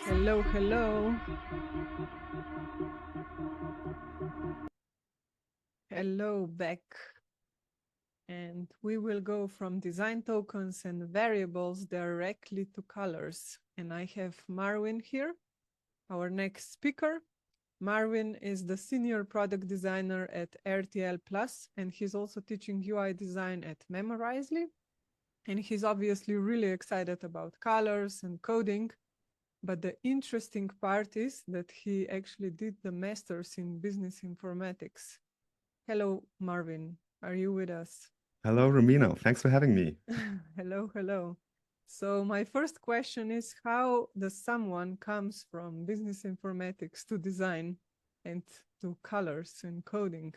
Hello, hello. Hello, back. And we will go from design tokens and variables directly to colors. And I have Marvin here, our next speaker. Marvin is the senior product designer at RTL Plus, and he's also teaching UI design at Memorizely. And he's obviously really excited about colors and coding. But the interesting part is that he actually did the master's in business informatics. Hello, Marvin. Are you with us? Hello, Romino. Thanks for having me. Hello, hello. So my first question is, how does someone comes from business informatics to design and to colors and coding?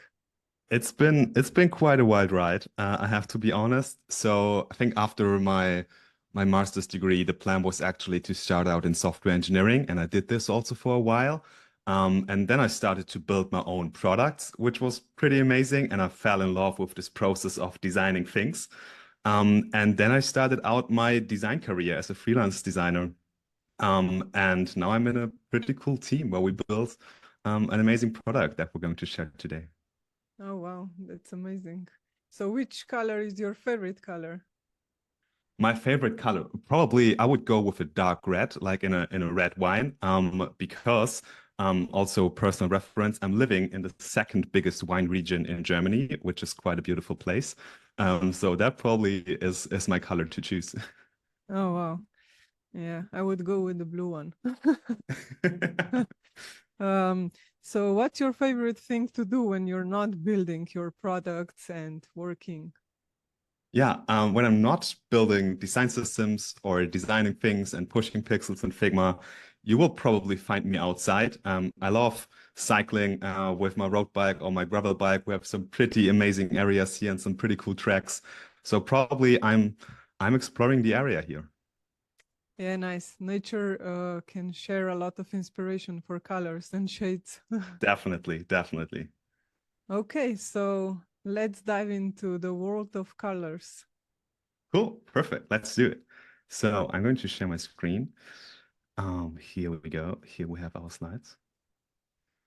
It's been quite a wild ride. I have to be honest. So I think after my master's degree, the plan was actually to start out in software engineering, and I did this also for a while. And then I started to build my own products, which was pretty amazing. And I fell in love with this process of designing things. And then I started out my design career as a freelance designer. And now I'm in a pretty cool team where we build an amazing product that we're going to share today. Oh, wow, that's amazing. So which color is your favorite color? My favorite color, probably I would go with a dark red, like in a red wine, because also personal reference, I'm living in the second biggest wine region in Germany, which is quite a beautiful place. So that probably is my color to choose. Oh, wow. Yeah, I would go with the blue one. Um, so what's your favorite thing to do when you're not building your products and working? Yeah, when I'm not building design systems or designing things and pushing pixels in Figma, you will probably find me outside. I love cycling with my road bike or my gravel bike. We have some pretty amazing areas here and some pretty cool tracks. So probably I'm exploring the area here. Yeah, nice. Nature can share a lot of inspiration for colors and shades. Definitely, definitely. Okay, so let's dive into the world of colors. Cool, perfect. Let's do it. So I'm going to share my screen. Here we go. Here we have our slides.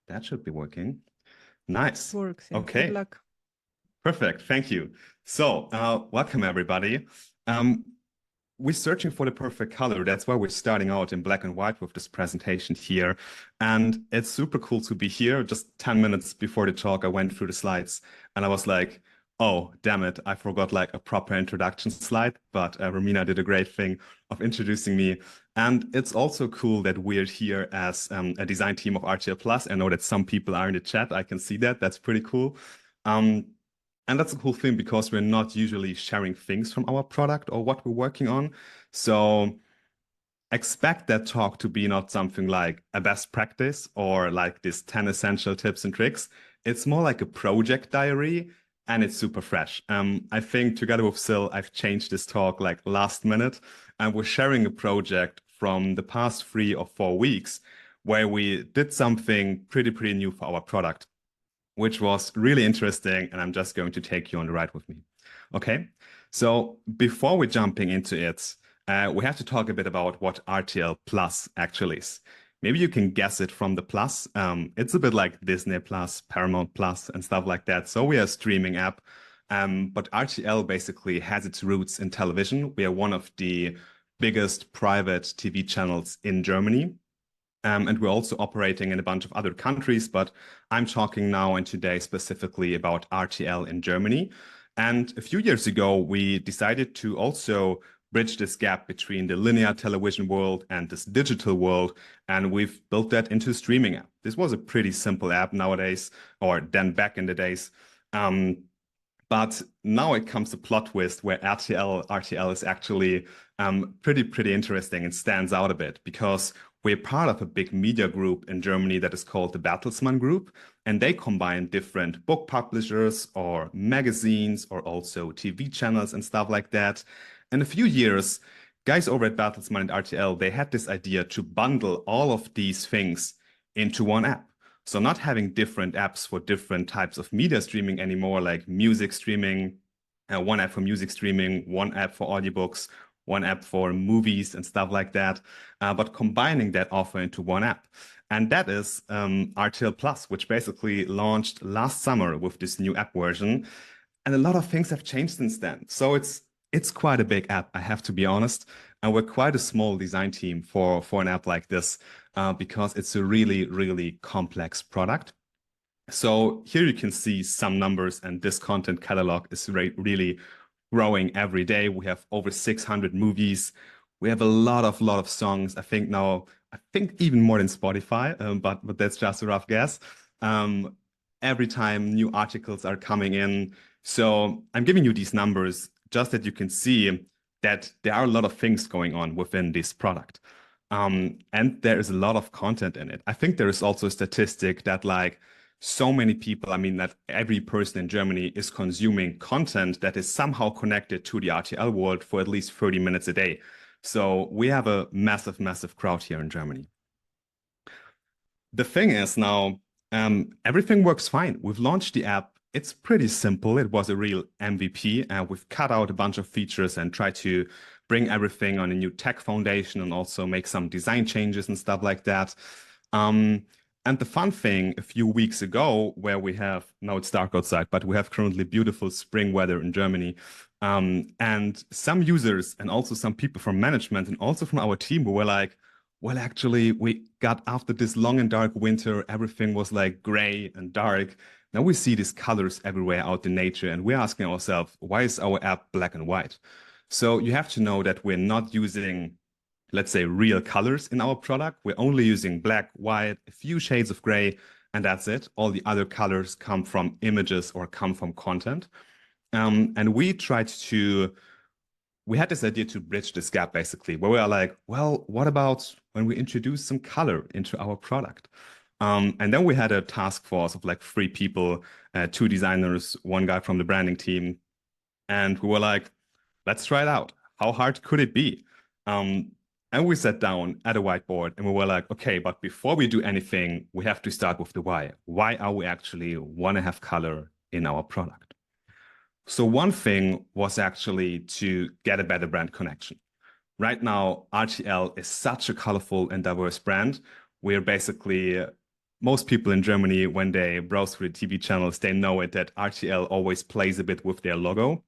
That should be working. It Nice. works, yeah. Good Okay. luck. Perfect. Thank you. So, welcome everybody. Um, we're searching for the perfect color. That's why we're starting out in black and white with this presentation here. And it's super cool to be here. Just 10 minutes before the talk, I went through the slides and I was like, oh, damn it. I forgot like a proper introduction slide, but Romina did a great thing of introducing me. And it's also cool that we're here as a design team of RTL Plus. I know that some people are in the chat. I can see that. That's pretty cool. Um, and that's a cool thing because we're not usually sharing things from our product or what we're working on. So expect that talk to be not something like a best practice or like this 10 essential tips and tricks. It's more like a project diary and it's super fresh. I think together with Sil, I've changed this talk like last minute and we're sharing a project from the past 3 or 4 weeks where we did something pretty new for our product, which was really interesting. And I'm just going to take you on the ride with me. Okay. So before we're jumping into it, we have to talk a bit about what RTL Plus actually is. Maybe you can guess it from the plus. It's a bit like Disney Plus, Paramount Plus, and stuff like that. So we are a streaming app. But RTL basically has its roots in television. We are one of the biggest private TV channels in Germany. And we're also operating in a bunch of other countries, but I'm talking now and today specifically about RTL in Germany. And a few years ago, we decided to also bridge this gap between the linear television world and this digital world. And we've built that into a streaming app. This was a pretty simple app nowadays, or then back in the days. Um, but now it comes to plot twist where RTL is actually pretty interesting and stands out a bit because we're part of a big media group in Germany that is called the Bertelsmann Group, and they combine different book publishers or magazines or also TV channels and stuff like that. In a few years, guys over at Bertelsmann and RTL, they had this idea to bundle all of these things into one app. So not having different apps for different types of media streaming anymore, like music streaming, one app for music streaming, one app for audiobooks, one app for movies and stuff like that, but combining that offer into one app. And that is RTL Plus, which basically launched last summer with this new app version. And a lot of things have changed since then. So it's quite a big app, I have to be honest. And we're quite a small design team for an app like this because it's a really, really complex product. So here you can see some numbers, and this content catalog is really growing every day. We have over 600 movies. We have a lot of songs. I think even more than Spotify, but that's just a rough guess. Every time new articles are coming in. So I'm giving you these numbers just that you can see that there are a lot of things going on within this product. And there is a lot of content in it. I think there is also a statistic that like so many people, I mean, that every person in Germany is consuming content that is somehow connected to the RTL world for at least 30 minutes a day. So we have a massive crowd here in Germany. The thing is now, everything works fine. We've launched the app. It's pretty simple. It was a real MVP, and we've cut out a bunch of features and tried to bring everything on a new tech foundation and also make some design changes and stuff like that. And the fun thing a few weeks ago, where we have, now it's dark outside, but we have currently beautiful spring weather in Germany. And some users and also some people from management and also from our team were like, well, actually, we got after this long and dark winter, everything was like gray and dark. Now we see these colors everywhere out in nature, and we're asking ourselves, why is our app black and white? So you have to know that we're not using, let's say, real colors in our product. We're only using black, white, a few shades of gray, and that's it. All the other colors come from images or come from content. And we had this idea to bridge this gap basically, where we are like, well, what about when we introduce some color into our product? And then we had a task force of like 3 people, 2 designers, 1 guy from the branding team. And we were like, let's try it out. How hard could it be? And we sat down at a whiteboard and we were like, okay, but before we do anything, we have to start with the why. Why are we actually want to have color in our product? So one thing was actually to get a better brand connection. Right now, RTL is such a colorful and diverse brand. We're basically, most people in Germany, when they browse through the TV channels, they know it that RTL always plays a bit with their logo.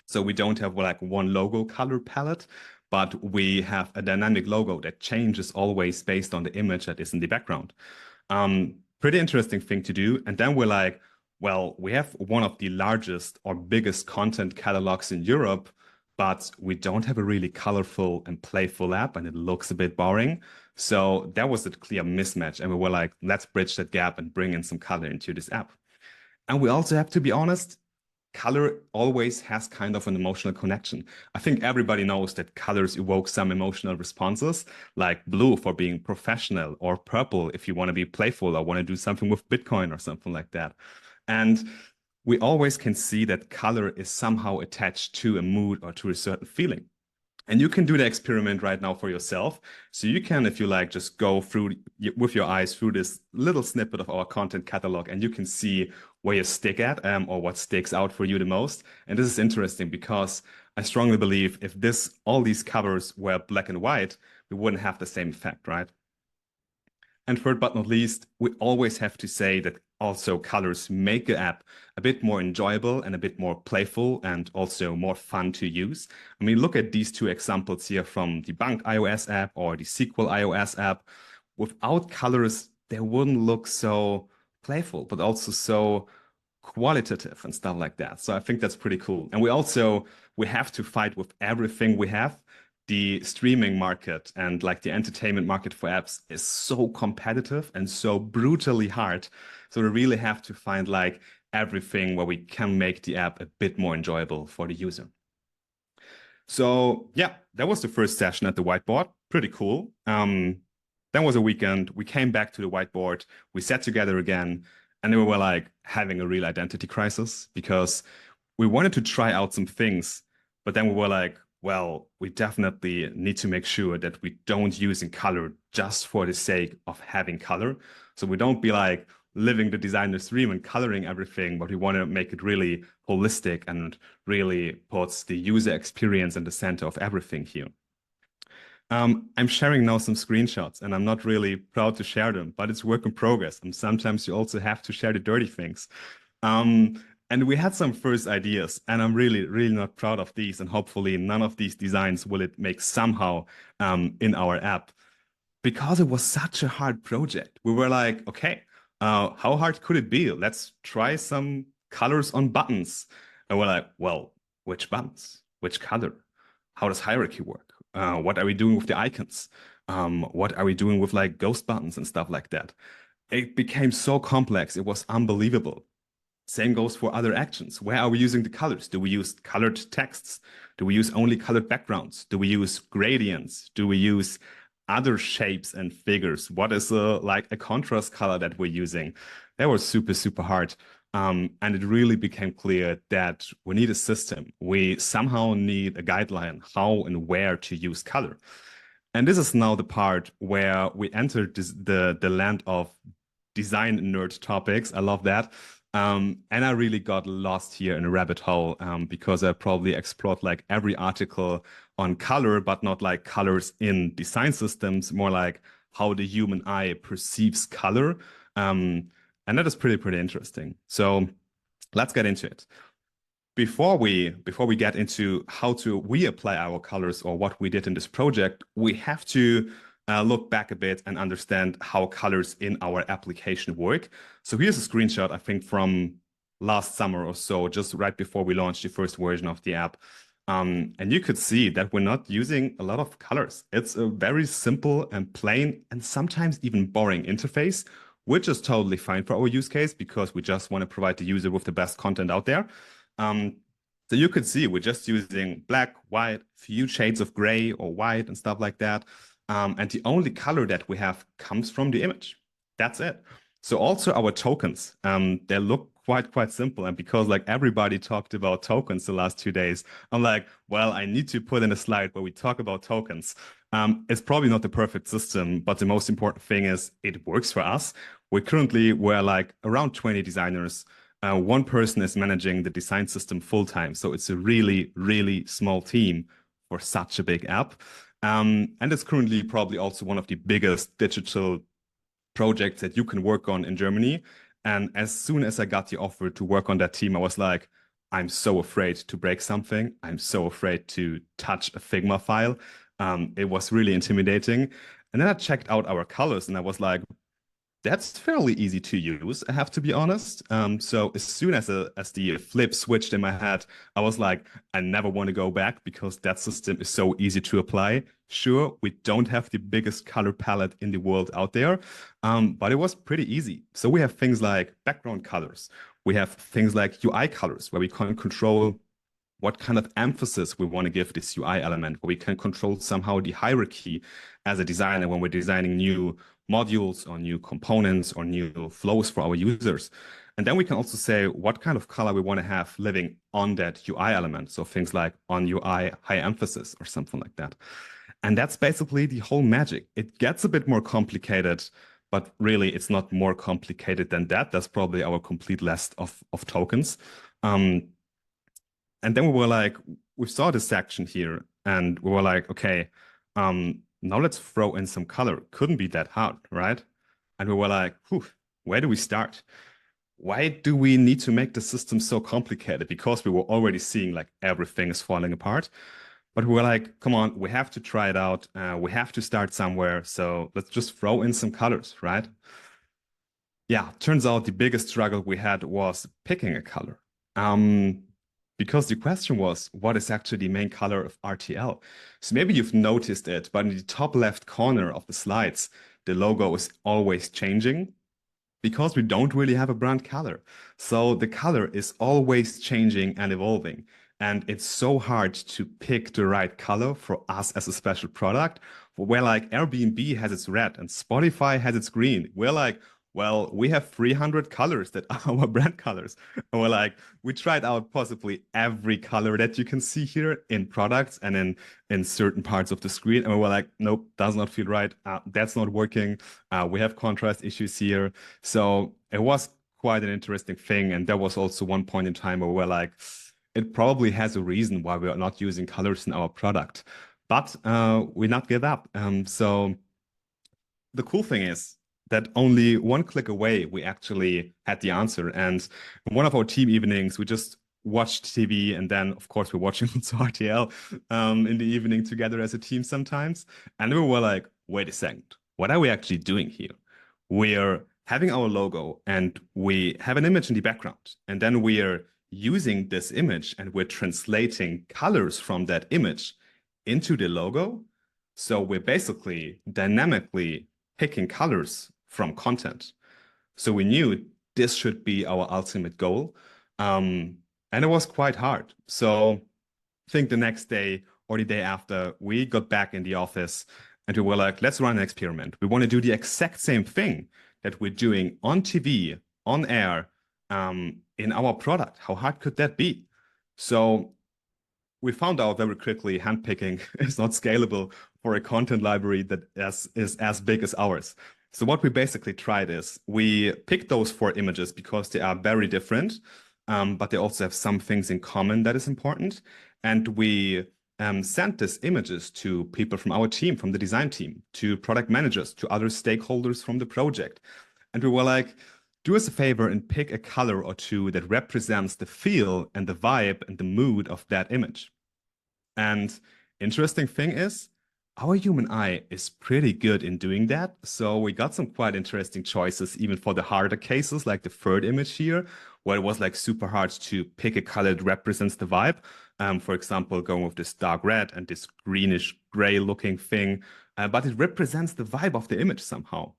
So we don't have like one logo color palette, but we have a dynamic logo that changes always based on the image that is in the background. Pretty interesting thing to do. And then we're like, well, we have one of the largest or biggest content catalogs in Europe, but we don't have a really colorful and playful app, and it looks a bit boring. So that was a clear mismatch. And we were like, let's bridge that gap and bring in some color into this app. And we also have to be honest, color always has kind of an emotional connection. I think everybody knows that colors evoke some emotional responses, like blue for being professional, or purple if you want to be playful or want to do something with Bitcoin or something like that. And we always can see that color is somehow attached to a mood or to a certain feeling. And you can do the experiment right now for yourself. So you can, if you like, just go through with your eyes through this little snippet of our content catalog, and you can see where you stick at or what sticks out for you the most. And this is interesting because I strongly believe if all these covers were black and white, we wouldn't have the same effect, right? And third but not least, we always have to say that also colors make the app a bit more enjoyable and a bit more playful and also more fun to use. I mean, look at these 2 examples here from the Bank iOS app or the Sequel iOS app. Without colors, they wouldn't look so playful, but also so qualitative and stuff like that. So I think that's pretty cool. And we have to fight with everything we have. The streaming market and like the entertainment market for apps is so competitive and so brutally hard. So we really have to find like everything where we can make the app a bit more enjoyable for the user. So yeah, that was the first session at the whiteboard. Pretty cool. Then was a weekend. We came back to the whiteboard. We sat together again, and then we were like having a real identity crisis because we wanted to try out some things, but then we were like, well, we definitely need to make sure that we don't use in color just for the sake of having color. So we don't be like, living the designer's dream and coloring everything, but we want to make it really holistic and really puts the user experience in the center of everything here. I'm sharing now some screenshots, and I'm not really proud to share them, but it's work in progress. And sometimes you also have to share the dirty things. And we had some first ideas, and I'm really, really not proud of these. And hopefully none of these designs will it make somehow in our app, because it was such a hard project. We were like, okay, how hard could it be? Let's try some colors on buttons. And we're like, well, which buttons? Which color? How does hierarchy work? What are we doing with the icons? What are we doing with like ghost buttons and stuff like that? It became so complex. It was unbelievable. Same goes for other actions. Where are we using the colors? Do we use colored texts? Do we use only colored backgrounds? Do we use gradients? Do we use other shapes and figures? What is like a contrast color that we're using? That was super, super hard. And it really became clear that we need a system. We somehow need a guideline how and where to use color. And this is now the part where we enter the land of design nerd topics. I love that. And I really got lost here in a rabbit hole because I probably explored like every article on color, but not like colors in design systems, more like how the human eye perceives color. And that is pretty interesting. So let's get into it. Before we get into how we apply our colors or what we did in this project, we have to look back a bit and understand how colors in our application work. So here's a screenshot, I think, from last summer or so, just right before we launched the first version of the app. And you could see that we're not using a lot of colors. It's a very simple and plain and sometimes even boring interface, which is totally fine for our use case because we just want to provide the user with the best content out there. So you could see we're just using black, white, few shades of gray or white and stuff like that. And the only color that we have comes from the image. That's it. So also our tokens, they look quite simple. And because like everybody talked about tokens the last 2 days, I'm like, well, I need to put in a slide where we talk about tokens. It's probably not the perfect system, but the most important thing is it works for us. We're like around 20 designers. One person is managing the design system full time. So it's a really small team for such a big app. And it's currently probably also one of the biggest digital projects that you can work on in Germany. And as soon as I got the offer to work on that team, I was like, I'm so afraid to break something. I'm so afraid to touch a Figma file. It was really intimidating. And then I checked out our colors and I was like, that's fairly easy to use, I have to be honest. So as soon as the flip switched in my head, I was like, I never want to go back because that system is so easy to apply. Sure, we don't have the biggest color palette in the world out there, but it was pretty easy. So we have things like background colors. We have things like UI colors where we can control what kind of emphasis we want to give this UI element, where we can control somehow the hierarchy as a designer when we're designing new modules or new components or new flows for our users. And then we can also say what kind of color we want to have living on that UI element. So things like on UI high emphasis or something like that. And that's basically the whole magic. It gets a bit more complicated, but really it's not more complicated than that. That's probably our complete list of tokens. And then we were like, we saw this section here and we were like, okay, now let's throw in some color. Couldn't be that hard, right? And we were like, where do we start? Why do we need to make the system so complicated? Because we were already seeing like everything is falling apart. But we were like, come on, we have to try it out. We have to start somewhere. So let's just throw in some colors, right? Yeah, turns out the biggest struggle we had was picking a color. Because the question was, what is actually the main color of RTL? So maybe you've noticed it, but in the top left corner of the slides, the logo is always changing because we don't really have a brand color. So the color is always changing and evolving. And it's so hard to pick the right color for us as a special product, where like Airbnb has its red and Spotify has its green. We're like, well, we have 300 colors that are our brand colors. And we're like, we tried out possibly every color that you can see here in products and in certain parts of the screen. And we were like, nope, does not feel right. That's not working. We have contrast issues here. So it was quite an interesting thing. And there was also one point in time where we're like, it probably has a reason why we are not using colors in our product. But we not give up. So the cool thing is that only one click away, we actually had the answer. And in one of our team evenings, we just watched TV. And then, of course, we're watching also RTL in the evening together as a team sometimes. And we were like, wait a second, what are we actually doing here? We're having our logo and we have an image in the background. And then we're using this image and we're translating colors from that image into the logo. So we're basically dynamically picking colors from content. So we knew this should be our ultimate goal. And it was quite hard. So I think the next day or the day after, we got back in the office and we were like, let's run an experiment. We want to do the exact same thing that we're doing on TV, on air, in our product. How hard could that be? So we found out very quickly handpicking is not scalable for a content library that is as big as ours. So what we basically tried is we picked those 4 images because they are very different, but they also have some things in common that is important. And we sent these images to people from our team, from the design team, to product managers, to other stakeholders from the project. And we were like, do us a favor and pick a color or two that represents the feel and the vibe and the mood of that image. And interesting thing is, our human eye is pretty good in doing that. So we got some quite interesting choices, even for the harder cases, like the third image here, where it was like super hard to pick a color that represents the vibe. For example, going with this dark red and this greenish gray looking thing, but it represents the vibe of the image somehow.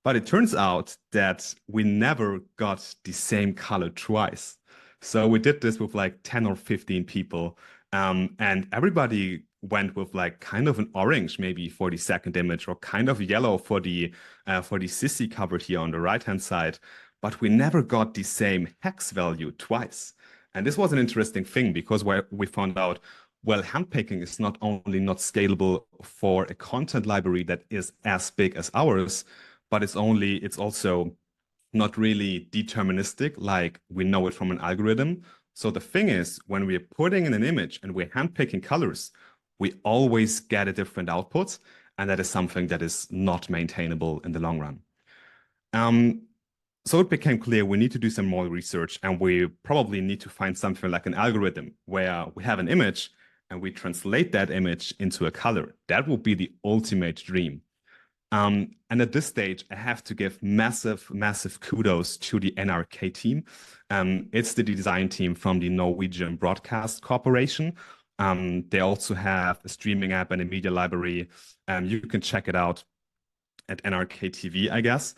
But it turns out that we never got the same color twice. So we did this with like 10 or 15 people. And everybody went with like kind of an orange maybe for the second image or kind of yellow for the sissy cover here on the right-hand side. But we never got the same hex value twice. And this was an interesting thing because we found out, well, handpicking is not only not scalable for a content library that is as big as ours, but it's also not really deterministic like we know it from an algorithm. So the thing is, when we're putting in an image and we're handpicking colors, we always get a different output, and that is something that is not maintainable in the long run. So it became clear we need to do some more research, and we probably need to find something like an algorithm where we have an image and we translate that image into a color. That would be the ultimate dream. And at this stage, I have to give massive, massive kudos to the NRK team. It's the design team from the Norwegian Broadcast Corporation. They also have a streaming app and a media library. You can check it out at NRK TV, I guess.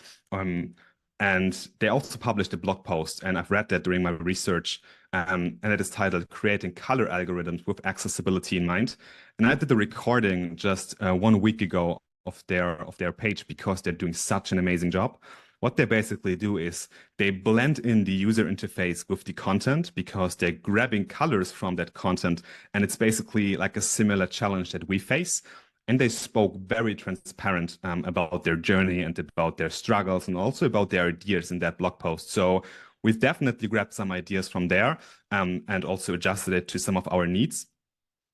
And they also published a blog post, and I've read that during my research. And it is titled "Creating Color Algorithms with Accessibility in Mind." And I did the recording just 1 week ago of their page because they're doing such an amazing job. What they basically do is they blend in the user interface with the content because they're grabbing colors from that content. And it's basically like a similar challenge that we face. And they spoke very transparent about their journey and about their struggles and also about their ideas in that blog post. So we've definitely grabbed some ideas from there and also adjusted it to some of our needs.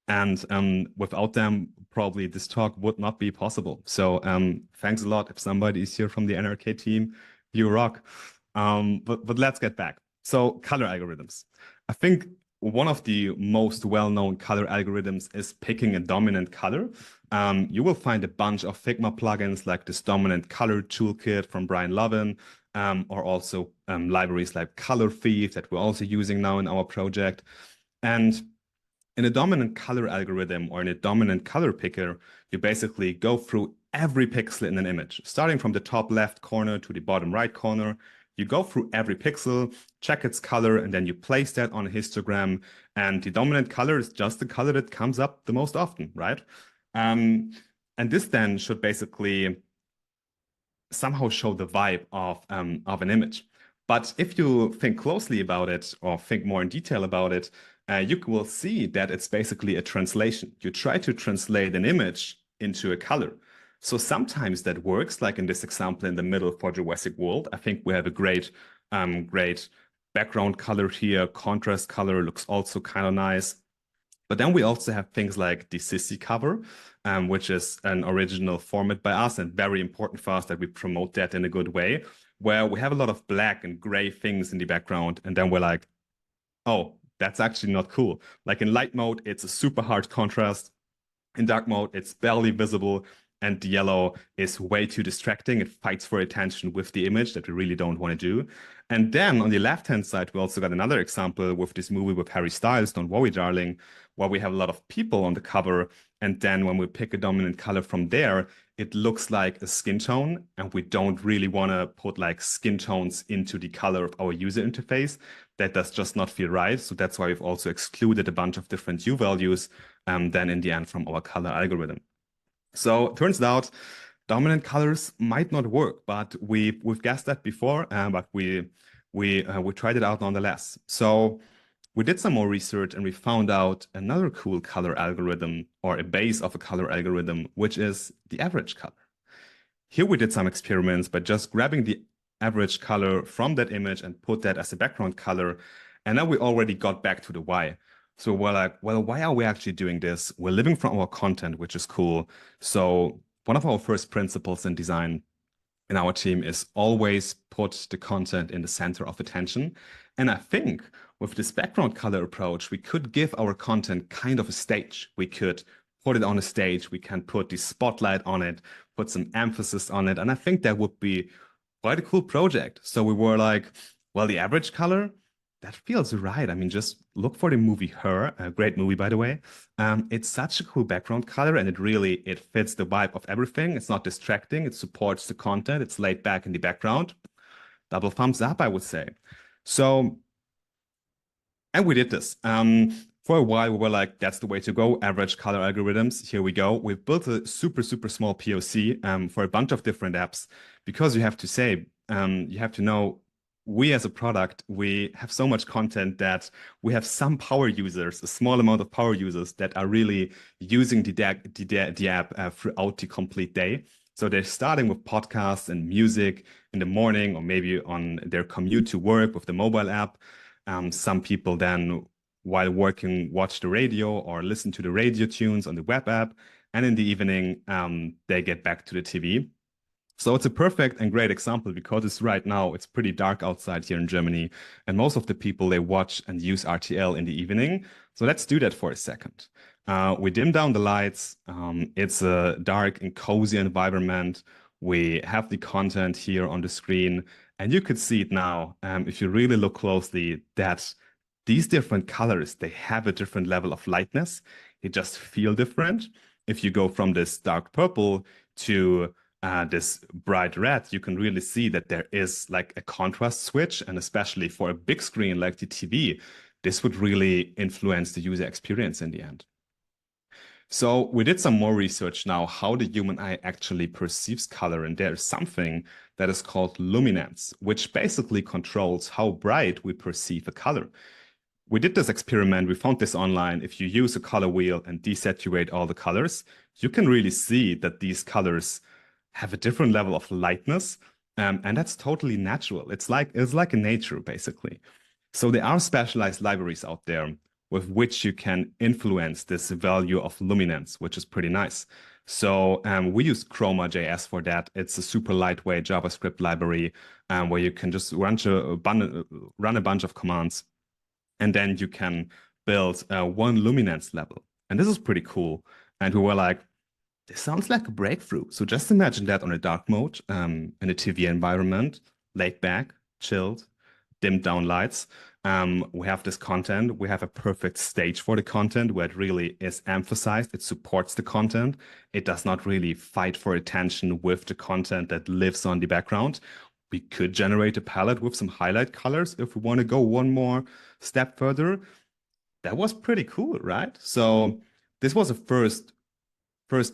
And without them, probably this talk would not be possible. So thanks a lot. If somebody is here from the NRK team, you rock. But let's get back. So color algorithms. I think one of the most well-known color algorithms is picking a dominant color. You will find a bunch of Figma plugins like this dominant color toolkit from Brian Lovin, or also libraries like Color Thief that we're also using now in our project. And in a dominant color algorithm or in a dominant color picker, you basically go through every pixel in an image, starting from the top left corner to the bottom right corner. You go through every pixel, check its color, and then you place that on a histogram. And the dominant color is just the color that comes up the most often, right? And this then should basically somehow show the vibe of an image. But if you think closely about it or think more in detail about it, you will see that it's basically a translation. You try to translate an image into a color. So sometimes that works, like in this example in the middle for Jurassic World. I think we have a great background color here. Contrast color looks also kind of nice. But then we also have things like the Sissy cover, which is an original format by us and very important for us that we promote that in a good way, where we have a lot of black and gray things in the background. And then we're like, oh, that's actually not cool. Like in light mode, it's a super hard contrast. In dark mode, it's barely visible, and the yellow is way too distracting. It fights for attention with the image that we really don't want to do. And then on the left-hand side, we also got another example with this movie with Harry Styles, Don't Worry, Darling, where we have a lot of people on the cover. And then when we pick a dominant color from there, it looks like a skin tone. And we don't really want to put like skin tones into the color of our user interface. That does just not feel right. So that's why we've also excluded a bunch of different hue values then in the end from our color algorithm. So it turns out dominant colors might not work, but we've guessed that before, but we tried it out nonetheless. So we did some more research and we found out another cool color algorithm or a base of a color algorithm, which is the average color. Here we did some experiments by just grabbing the average color from that image and put that as a background color. And then we already got back to the why. So we're like, well, why are we actually doing this? We're living from our content, which is cool. So one of our first principles in design in our team is always put the content in the center of attention. And I think with this background color approach, we could give our content kind of a stage. We could put it on a stage. We can put the spotlight on it, put some emphasis on it. And I think that would be quite a cool project. So we were like, well, the average color, that feels right. I mean, just look for the movie Her, a great movie, by the way. It's such a cool background color, and it fits the vibe of everything. It's not distracting. It supports the content. It's laid back in the background. Double thumbs up, I would say. So, and we did this. For a while, we were like, that's the way to go. Average color algorithms. Here we go. We've built a super, super small POC for a bunch of different apps because you have to know we as a product, we have so much content that we have some power users, a small amount of power users that are really using the app throughout the complete day. So they're starting with podcasts and music in the morning or maybe on their commute to work with the mobile app. Some people then, while working, watch the radio or listen to the radio tunes on the web app. And in the evening, they get back to the TV. So it's a perfect and great example because it's right now, it's pretty dark outside here in Germany. And most of the people, they watch and use RTL in the evening. So let's do that for a second. We dim down the lights. It's a dark and cozy environment. We have the content here on the screen. And you could see it now, if you really look closely, that these different colors, they have a different level of lightness. They just feel different. If you go from this dark purple to this bright red, you can really see that there is like a contrast switch. And especially for a big screen like the TV, this would really influence the user experience in the end. So we did some more research now how the human eye actually perceives color. And there's something that is called luminance, which basically controls how bright we perceive a color. We did this experiment. We found this online. If you use a color wheel and desaturate all the colors, you can really see that these colors have a different level of lightness. And that's totally natural. It's like in nature, basically. So there are specialized libraries out there with which you can influence this value of luminance, which is pretty nice. So we use Chroma.js for that. It's a super lightweight JavaScript library where you can just run a bunch of commands, and then you can build one luminance level. And this is pretty cool. And we were like, this sounds like a breakthrough. So just imagine that on a dark mode in a TV environment, laid back, chilled, dimmed down lights. We have this content. We have a perfect stage for the content where it really is emphasized. It supports the content. It does not really fight for attention with the content that lives on the background. We could generate a palette with some highlight colors if we want to go one more step further. That was pretty cool, right? So this was a first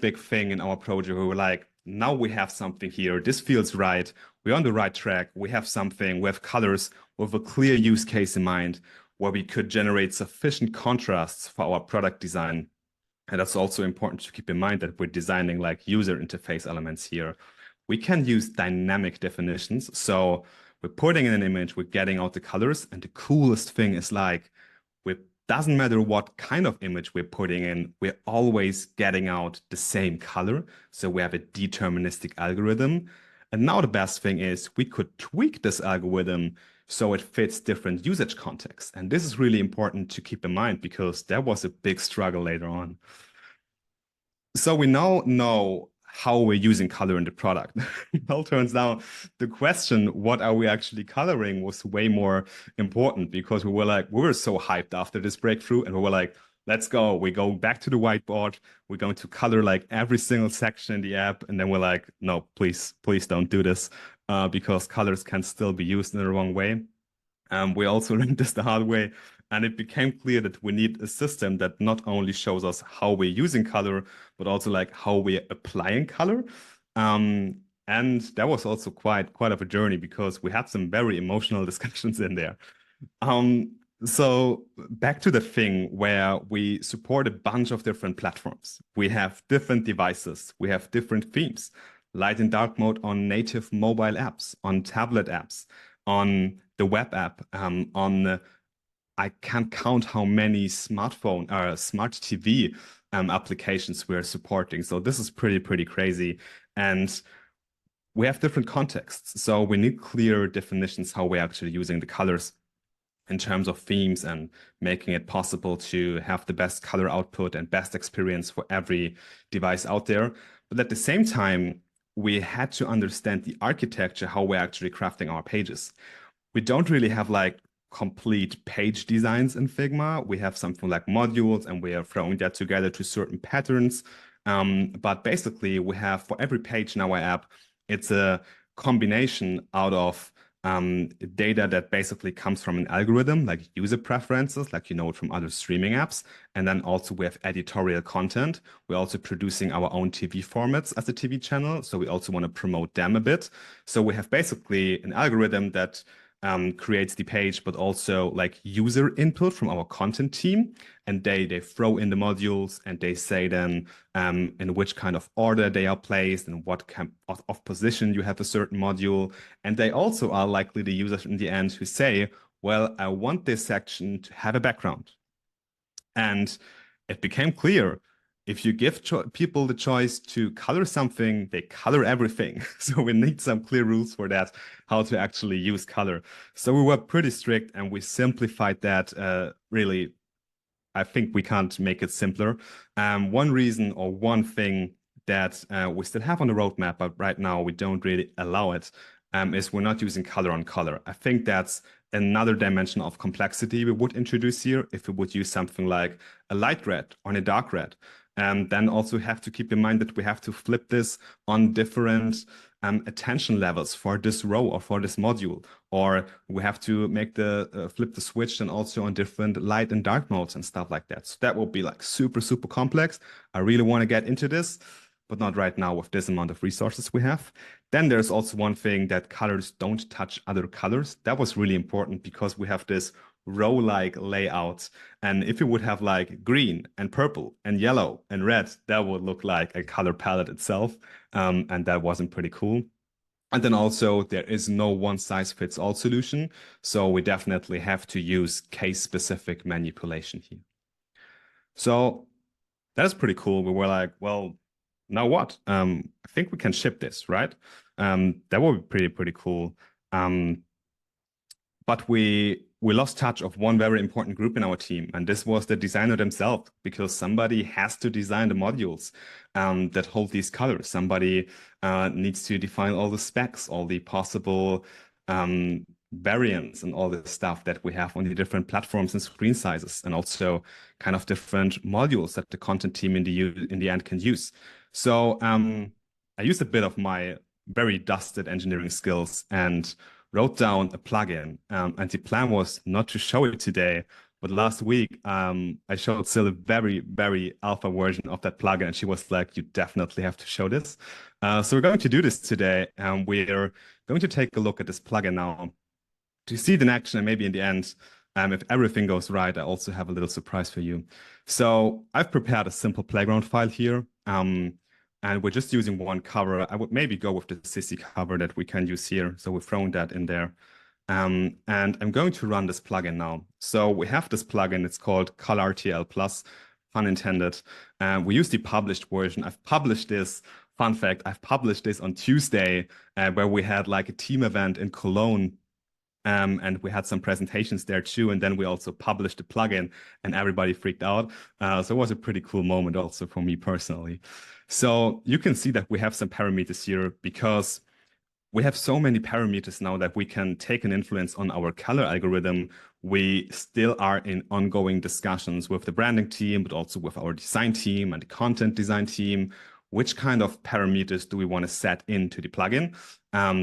big thing in our project. We were like, now we have something here. This feels right. We're on the right track. We have something. We have colors with a clear use case in mind where we could generate sufficient contrasts for our product design. And that's also important to keep in mind that we're designing like user interface elements here. We can use dynamic definitions. So we're putting in an image, we're getting out the colors. And the coolest thing is like, it doesn't matter what kind of image we're putting in, we're always getting out the same color. So we have a deterministic algorithm. And now the best thing is we could tweak this algorithm so it fits different usage contexts. And this is really important to keep in mind because there was a big struggle later on. So we now know how we're using color in the product. It all turns out the question, what are we actually coloring, was way more important because we were so hyped after this breakthrough and we were like, let's go. We go back to the whiteboard. We're going to color like every single section in the app. And then we're like, no, please don't do this because colors can still be used in the wrong way. We also learned this the hard way. And it became clear that we need a system that not only shows us how we're using color, but also like how we're applying color. And that was also quite of a journey because we had some very emotional discussions in there. So back to the thing where we support a bunch of different platforms. We have different devices. We have different themes, light and dark mode on native mobile apps, on tablet apps, on the web app, on I can't count how many smartphone or smart TV applications we're supporting. So this is pretty crazy. And we have different contexts. So we need clear definitions how we're actually using the colors in terms of themes and making it possible to have the best color output and best experience for every device out there. But at the same time, we had to understand the architecture, how we're actually crafting our pages. We don't really have like complete page designs in Figma. We have something like modules and we are throwing that together to certain patterns. But basically we have for every page in our app, it's a combination out of data that basically comes from an algorithm like user preferences, like you know it from other streaming apps. And then also we have editorial content. We're also producing our own TV formats as a TV channel. So we also want to promote them a bit. So we have basically an algorithm that creates the page, but also like user input from our content team. And they throw in the modules and they say then in which kind of order they are placed and what kind of position you have a certain module. And they also are likely the users in the end who say, well, I want this section to have a background. And it became clear if you give people the choice to color something, they color everything. So we need some clear rules for that, how to actually use color. So we were pretty strict and we simplified that really. I think we can't make it simpler. One reason or one thing that we still have on the roadmap, but right now we don't really allow it, is we're not using color on color. I think that's another dimension of complexity we would introduce here if we would use something like a light red or a dark red. And then also have to keep in mind that we have to flip this on different attention levels for this row or for this module, or we have to make the flip the switch and also on different light and dark modes and stuff like that. So that will be like super complex. I really want to get into this, but not right now with this amount of resources we have. Then there's also one thing that colors don't touch other colors. That was really important because we have this row-like layout. And if you would have like green and purple and yellow and red, that would look like a color palette itself. And that wasn't pretty cool. And then also there is no one size fits all solution. So we definitely have to use case specific manipulation here. So that is pretty cool. We were like, well, now what? I think we can ship this, right? That would be pretty cool. But we lost touch of one very important group in our team, and this was the designer themselves, because somebody has to design the modules that hold these colors. Somebody needs to define all the specs, all the possible variants and all the stuff that we have on the different platforms and screen sizes, and also kind of different modules that the content team in the end can use. So I used a bit of my very dusted engineering skills and wrote down a plugin. And the plan was not to show it today, But last week, I showed Sil a very, very alpha version of that plugin, and she was like, "You definitely have to show this." So we're going to do this today, and we're going to take a look at this plugin now to see it in action, and maybe in the end, if everything goes right, I also have a little surprise for you. So I've prepared a simple playground file here, and we're just using one cover. I would maybe go with the sissy cover that we can use here. So we're throwing that in there. And I'm going to run this plugin now. So we have this plugin, it's called ColorRTL Plus, pun intended. We use the published version. I've published this, fun fact, I've published this on Tuesday, where we had like a team event in Cologne. And we had some presentations there too. And then we also published the plugin and everybody freaked out. So it was a pretty cool moment also for me personally. So you can see that we have some parameters here because we have so many parameters now that we can take an influence on our color algorithm. We still are in ongoing discussions with the branding team, but also with our design team and the content design team. Which kind of parameters do we want to set into the plugin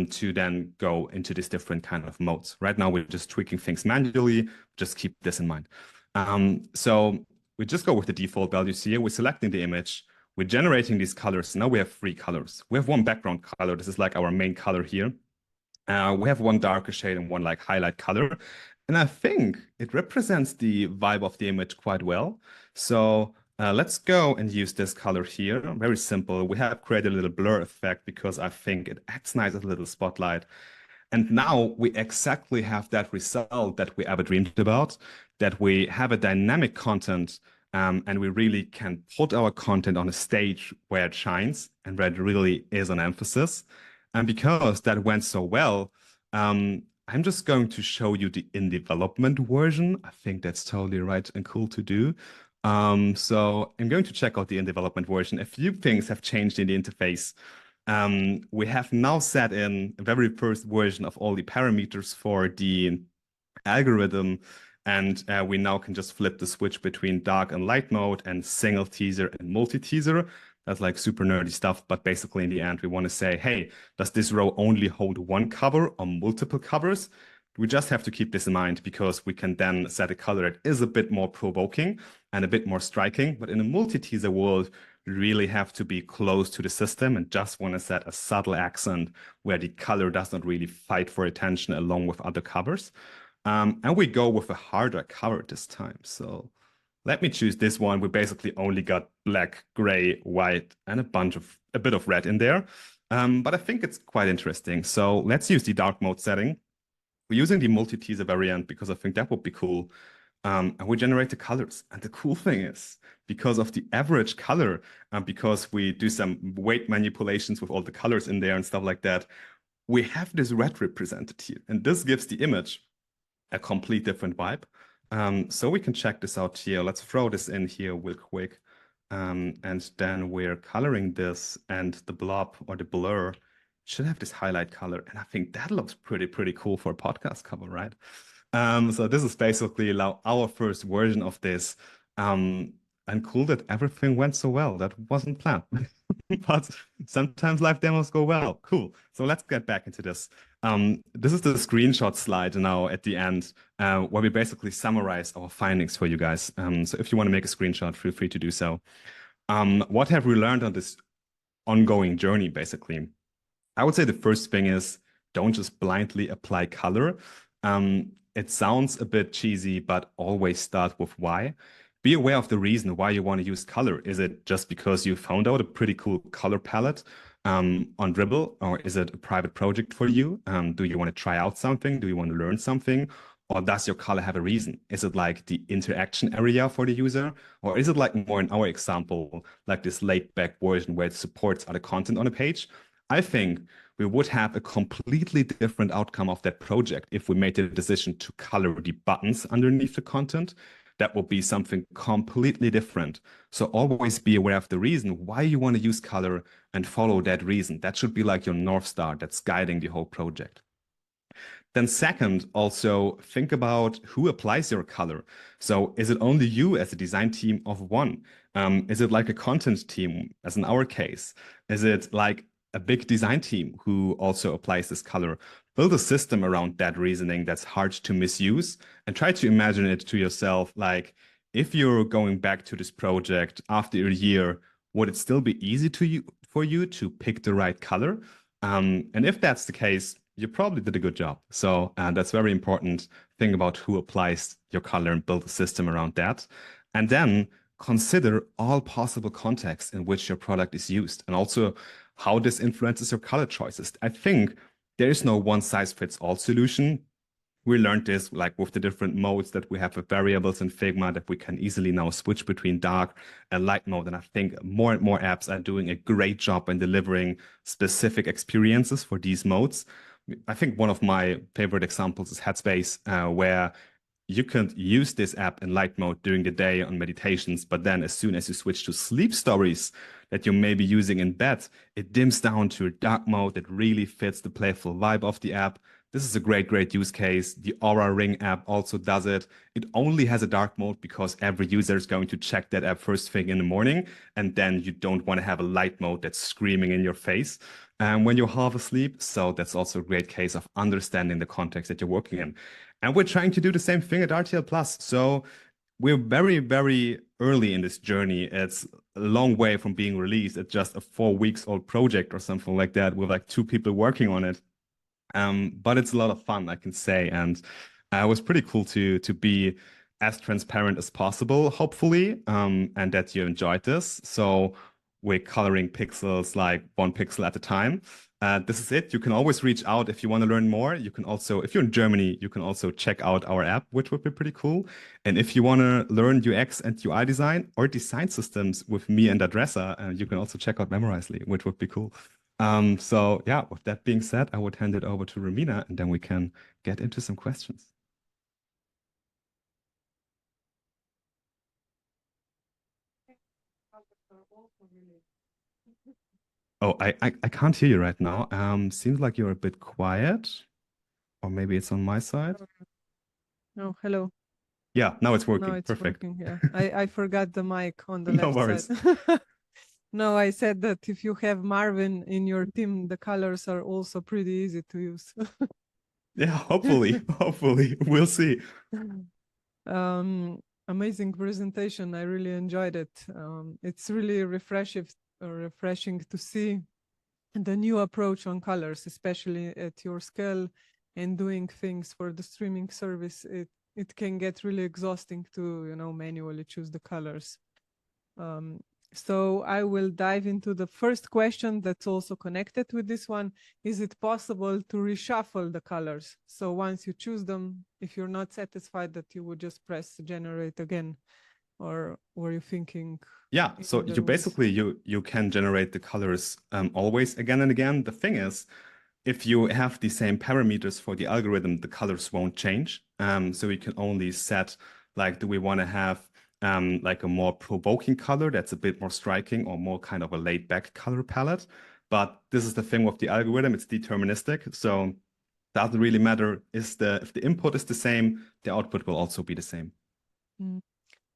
to then go into these different kind of modes? Right now, we're just tweaking things manually. Just keep this in mind. So we just go with the default values here. We're selecting the image. We're generating these colors. Now we have 3 colors. We have one background color. This is like our main color here. We have one darker shade and one like highlight color. And I think it represents the vibe of the image quite well. So let's go and use this color here. Very simple. We have created a little blur effect because I think it acts nice as a little spotlight. And now we exactly have that result that we ever dreamed about, that we have a dynamic content and we really can put our content on a stage where it shines and where it really is an emphasis. And because that went so well, I'm just going to show you the in development version. I think that's totally right and cool to do. So I'm going to check out the in development version. A few things have changed in the interface. We have now set in a very first version of all the parameters for the algorithm. And we now can just flip the switch between dark and light mode and single teaser and multi-teaser. That's like super nerdy stuff. But basically in the end, we want to say, hey, does this row only hold one cover or multiple covers? We just have to keep this in mind because we can then set a color that is a bit more provoking and a bit more striking. But in a multi-teaser world, you really have to be close to the system and just want to set a subtle accent where the color does not really fight for attention along with other covers. And we go with a harder cover this time. So let me choose this one. We basically only got black, gray, white, and a bit of red in there. But I think it's quite interesting. So let's use the dark mode setting. We're using the multi-teaser variant because I think that would be cool. And we generate the colors. And the cool thing is, because of the average color, because we do some weight manipulations with all the colors in there and stuff like that, we have this red represented here. And this gives the image a complete different vibe. So we can check this out here. Let's throw this in here real quick. And then we're coloring this, and the blob or the blur should have this highlight color. And I think that looks pretty cool for a podcast cover, right? So this is basically our first version of this. And cool that everything went so well. That wasn't planned. But sometimes live demos go well. Cool. So let's get back into this. This is the screenshot slide now at the end, where we basically summarize our findings for you guys. So if you want to make a screenshot, feel free to do so. What have we learned on this ongoing journey, basically? I would say the first thing is don't just blindly apply color. It sounds a bit cheesy, but always start with why. Be aware of the reason why you want to use color. Is it just because you found out a pretty cool color palette on Dribbble, or is it a private project for you? Do you want to try out something? Do you want to learn something? Or does your color have a reason? Is it like the interaction area for the user? Or is it like more in our example, like this laid back version where it supports other content on a page? I think we would have a completely different outcome of that project if we made the decision to color the buttons underneath the content. That will be something completely different. So always be aware of the reason why you want to use color and follow that reason. That should be like your North Star that's guiding the whole project. Then second, also think about who applies your color. So is it only you as a design team of one? Is it like a content team, as in our case? Is it like a big design team who also applies this color. Build a system around that reasoning that's hard to misuse, and try to imagine it to yourself. Like, if you're going back to this project after a year, would it still be easy for you to pick the right color? And if that's the case, you probably did a good job. So that's very important. Think about who applies your color and build a system around that. And then consider all possible contexts in which your product is used, and also how this influences your color choices. I think there is no one size fits all solution. We learned this like with the different modes that we have with variables in Figma, that we can easily now switch between dark and light mode. And I think more and more apps are doing a great job in delivering specific experiences for these modes. I think one of my favorite examples is Headspace, where you can use this app in light mode during the day on meditations, but then as soon as you switch to sleep stories that you may be using in bed, it dims down to a dark mode that really fits the playful vibe of the app. This is a great use case. The Aura Ring app also does it. It only has a dark mode because every user is going to check that app first thing in the morning, and then you don't want to have a light mode that's screaming in your face when you're half asleep. So that's also a great case of understanding the context that you're working in. And we're trying to do the same thing at RTL Plus. So we're very early in this journey. It's a long way from being released. It's just a 4 weeks old project or something like that, with like 2 people working on it. But it's a lot of fun, I can say. And it was pretty cool to be as transparent as possible, hopefully, and that you enjoyed this. So we're coloring pixels like 1 pixel at a time. This is it. You can always reach out if you want to learn more. You can also, if you're in Germany, you can also check out our app, which would be pretty cool. And if you want to learn UX and UI design or design systems with me and Adressa, you can also check out Memorizely, which would be cool. So yeah, with that being said, I would hand it over to Romina, and then we can get into some questions. Oh, I can't hear you right now. Seems like you're a bit quiet, or maybe it's on my side. Oh, hello. Yeah, now it's No, working. it's Perfect. working. Yeah, I forgot the mic on the No left worries. side. No, I said that if you have Marvin in your team, the colors are also pretty easy to use. Yeah, hopefully, hopefully, we'll see. Amazing presentation. I really enjoyed it. It's really refreshing to see the new approach on colors, especially at your scale and doing things for the streaming service. It can get really exhausting to, manually choose the colors. So I will dive into the first question that's also connected with this one. Is it possible to reshuffle the colors? So once you choose them, if you're not satisfied, that you would just press generate again, or were you thinking? Yeah, so you basically you can generate the colors always again and again. The thing is, if you have the same parameters for the algorithm, the colors won't change. So we can only set, like, do we want to have like a more provoking color that's a bit more striking, or more kind of a laid back color palette. But this is the thing with the algorithm, it's deterministic. So doesn't really matter if the input is the same, the output will also be the same.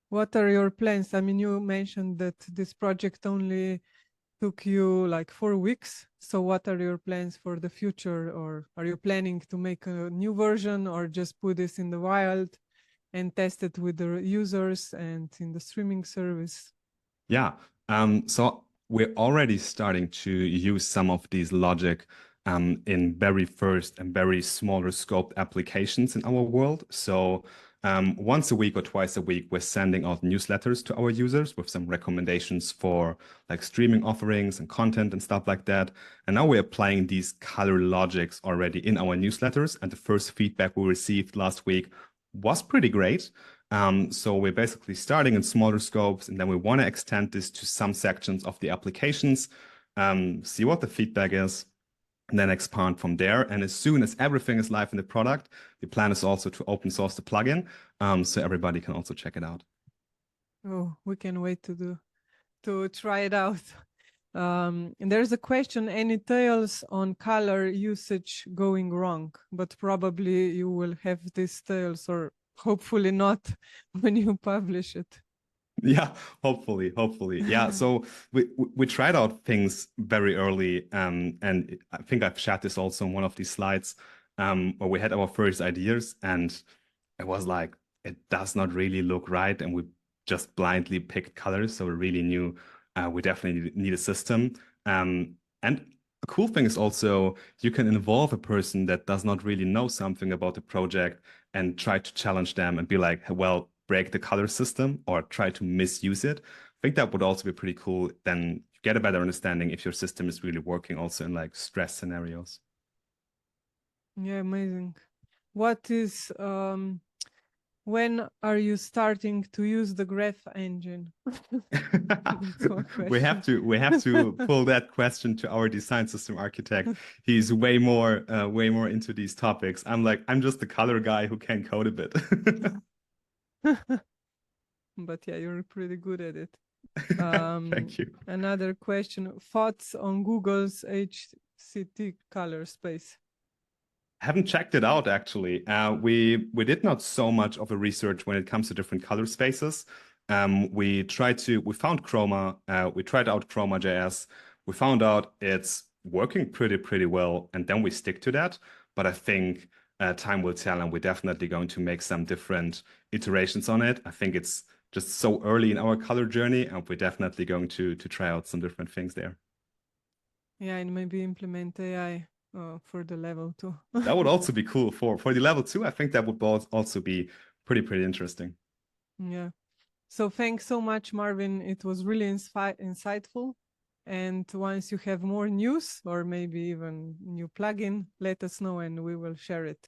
What are your plans? I mean, you mentioned that this project only took you like 4 weeks. So what are your plans for the future? Or are you planning to make a new version, or just put this in the wild and test it with the users and in the streaming service? Yeah. So we're already starting to use some of these logic in very first and very smaller scoped applications in our world. So once a week or twice a week, we're sending out newsletters to our users with some recommendations for like streaming offerings and content and stuff like that. And now we're applying these color logics already in our newsletters. And the first feedback we received last week was pretty great. So we're basically starting in smaller scopes, and then we want to extend this to some sections of the applications, see what the feedback is, and then expand from there. And as soon as everything is live in the product, the plan is also to open source the plugin, so everybody can also check it out. Oh, we can wait to try it out. And there's a question, any tales on color usage going wrong? But probably you will have these tales, or hopefully not, when you publish it. Yeah, hopefully. Yeah, so we tried out things very early, and I think I've shared this also on one of these slides, where we had our first ideas, and it was like it does not really look right, and we just blindly picked colors, so we really knew we definitely need a system. And a cool thing is also you can involve a person that does not really know something about the project and try to challenge them and be like, well, break the color system or try to misuse it. I think that would also be pretty cool. Then you get a better understanding if your system is really working also in like stress scenarios. Yeah, amazing. What is when are you starting to use the graph engine? That's one question. We have to pull that question to our design system architect. He's way more into these topics. I'm like, I'm just the color guy who can code a bit. But yeah, you're pretty good at it. Thank you. Another question, thoughts on Google's HCT color space? Haven't checked it out actually. We did not so much of a research when it comes to different color spaces. We found Chroma. We tried out Chroma.js. We found out it's working pretty well, and then we stick to that. But I think time will tell, and we're definitely going to make some different iterations on it. I think it's just so early in our color journey, and we're definitely going to try out some different things there. Yeah, and maybe implement AI for the level 2. That would also be cool for the level 2. I think that would also be pretty interesting. Yeah. So thanks so much, Marvin. It was really insightful. And once you have more news or maybe even new plugin, let us know and we will share it.